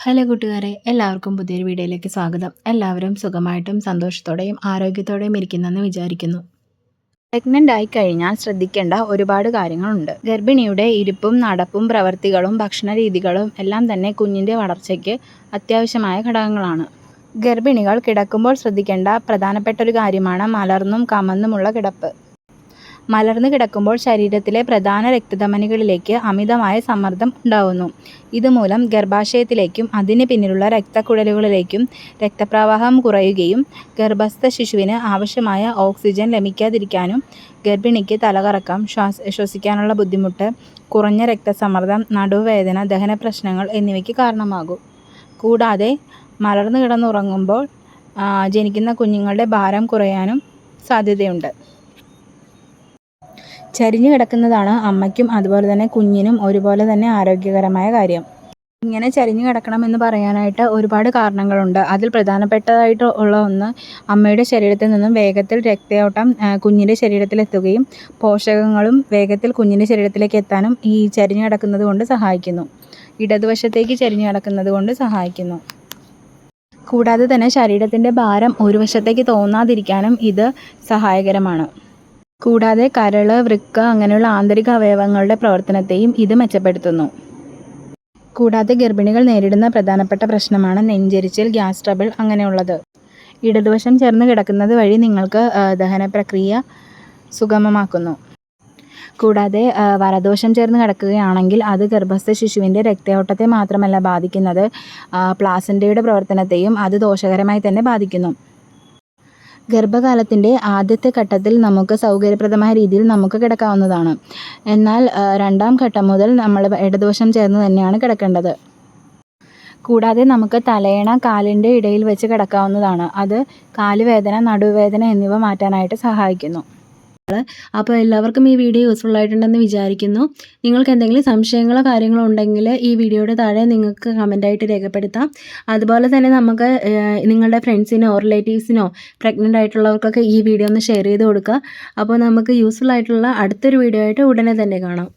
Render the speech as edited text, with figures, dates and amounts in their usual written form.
Hello കൂട്ടുകാരെ, എല്ലാവർക്കും പുതിയൊരു വീഡിയോയിലേക്ക് സ്വാഗതം. എല്ലാവരും സുഖമായിട്ടും സന്തോഷത്തോടെയും ആരോഗ്യത്തോടെയും ഇരിക്കുന്നെന്ന് വിചാരിക്കുന്നു. പ്രഗ്നൻ്റ് ആയി കഴിഞ്ഞാൽ ശ്രദ്ധിക്കേണ്ട ഒരുപാട് കാര്യങ്ങളുണ്ട്. ഗർഭിണിയുടെ ഇരിപ്പും നടപ്പും പ്രവൃത്തികളും ഭക്ഷണ രീതികളും എല്ലാം തന്നെ കുഞ്ഞിൻ്റെ വളർച്ചയ്ക്ക് അത്യാവശ്യമായ ഘടകങ്ങളാണ്. ഗർഭിണികൾ കിടക്കുമ്പോൾ ശ്രദ്ധിക്കേണ്ട പ്രധാനപ്പെട്ട ഒരു കാര്യമാണ് മലർന്നും കമന്നുമുള്ള കിടപ്പ്. മലർന്നു കിടക്കുമ്പോൾ ശരീരത്തിലെ പ്രധാന രക്തധമനികളിലേക്ക് അമിതമായ സമ്മർദ്ദം ഉണ്ടാവുന്നു. ഇതുമൂലം ഗർഭാശയത്തിലേക്കും അതിന് പിന്നിലുള്ള രക്തക്കുഴലുകളിലേക്കും രക്തപ്രവാഹം കുറയുകയും ഗർഭസ്ഥ ശിശുവിന് ആവശ്യമായ ഓക്സിജൻ ലഭിക്കാതിരിക്കാനും ഗർഭിണിക്ക് തലകറക്കം, ശ്വസിക്കാനുള്ള ബുദ്ധിമുട്ട്, കുറഞ്ഞ രക്തസമ്മർദ്ദം, നടുവേദന, ദഹനപ്രശ്നങ്ങൾ എന്നിവയ്ക്ക് കാരണമാകും. കൂടാതെ മലർന്നു കിടന്നുറങ്ങുമ്പോൾ ജനിക്കുന്ന കുഞ്ഞുങ്ങളുടെ ഭാരം കുറയാനും സാധ്യതയുണ്ട്. ചരിഞ്ഞു കിടക്കുന്നതാണ് അമ്മയ്ക്കും അതുപോലെ തന്നെ കുഞ്ഞിനും ഒരുപോലെ തന്നെ ആരോഗ്യകരമായ കാര്യം. ഇങ്ങനെ ചരിഞ്ഞു കിടക്കണമെന്ന് പറയാനായിട്ട് ഒരുപാട് കാരണങ്ങളുണ്ട്. അതിൽ പ്രധാനപ്പെട്ടതായിട്ട് ഉള്ള ഒന്ന്, അമ്മയുടെ ശരീരത്തിൽ നിന്നും വേഗത്തിൽ രക്തയോട്ടം കുഞ്ഞിൻ്റെ ശരീരത്തിലെത്തുകയും പോഷകങ്ങളും വേഗത്തിൽ കുഞ്ഞിൻ്റെ ശരീരത്തിലേക്ക് എത്താനും ഈ ചരിഞ്ഞു കിടക്കുന്നത് കൊണ്ട് സഹായിക്കുന്നു. ഇടതുവശത്തേക്ക് ചരിഞ്ഞു കിടക്കുന്നത് കൊണ്ട് സഹായിക്കുന്നു. കൂടാതെ തന്നെ ശരീരത്തിൻ്റെ ഭാരം ഒരു വശത്തേക്ക് തോന്നാതിരിക്കാനും ഇത് സഹായകരമാണ്. കൂടാതെ കരൾ, വൃക്ക അങ്ങനെയുള്ള ആന്തരിക അവയവങ്ങളുടെ പ്രവർത്തനത്തെയും ഇത് മെച്ചപ്പെടുത്തുന്നു. കൂടാതെ ഗർഭിണികൾ നേരിടുന്ന പ്രധാനപ്പെട്ട പ്രശ്നമാണ് നെഞ്ചെരിച്ചിൽ, ഗ്യാസ് ട്രബിൾ അങ്ങനെയുള്ളത്. ഇടതുവശം ചേർന്ന് കിടക്കുന്നത് വഴി നിങ്ങൾക്ക് ദഹനപ്രക്രിയ സുഗമമാക്കുന്നു. കൂടാതെ വലതുവശം ചേർന്ന് കിടക്കുകയാണെങ്കിൽ അത് ഗർഭസ്ഥ ശിശുവിൻ്റെ രക്തയോട്ടത്തെ മാത്രമല്ല ബാധിക്കുന്നത്, പ്ലാസൻ്റയുടെ പ്രവർത്തനത്തെയും അത് ദോഷകരമായി തന്നെ ബാധിക്കുന്നു. ഗർഭകാലത്തിൻ്റെ ആദ്യത്തെ ഘട്ടത്തിൽ നമുക്ക് സൗകര്യപ്രദമായ രീതിയിൽ നമുക്ക് കിടക്കാവുന്നതാണ്. എന്നാൽ രണ്ടാം ഘട്ടം മുതൽ നമ്മൾ ഇടതുവശം ചേർന്ന് തന്നെയാണ് കിടക്കേണ്ടത്. കൂടാതെ നമുക്ക് തലയണ കാലിൻ്റെ ഇടയിൽ വെച്ച് കിടക്കാവുന്നതാണ്. അത് കാലുവേദന, നടുവേദന എന്നിവ മാറ്റാനായിട്ട് സഹായിക്കുന്നു. അപ്പോൾ എല്ലാവർക്കും ഈ വീഡിയോ യൂസ്ഫുൾ ആയിട്ടുണ്ടെന്ന് വിചാരിക്കുന്നു. നിങ്ങൾക്ക് എന്തെങ്കിലും സംശയങ്ങളോ കാര്യങ്ങളോ ഉണ്ടെങ്കിൽ ഈ വീഡിയോയുടെ താഴെ നിങ്ങൾക്ക് കമൻറ്റായിട്ട് രേഖപ്പെടുത്താം. അതുപോലെ തന്നെ നമുക്ക് നിങ്ങളുടെ ഫ്രണ്ട്സിനോ റിലേറ്റീവ്സിനോ പ്രഗ്നൻ്റ് ആയിട്ടുള്ളവർക്കൊക്കെ ഈ വീഡിയോ ഒന്ന് ഷെയർ ചെയ്ത് കൊടുക്കുക. അപ്പോൾ നമുക്ക് യൂസ്ഫുൾ ആയിട്ടുള്ള അടുത്തൊരു വീഡിയോ ആയിട്ട് ഉടനെ തന്നെ കാണാം.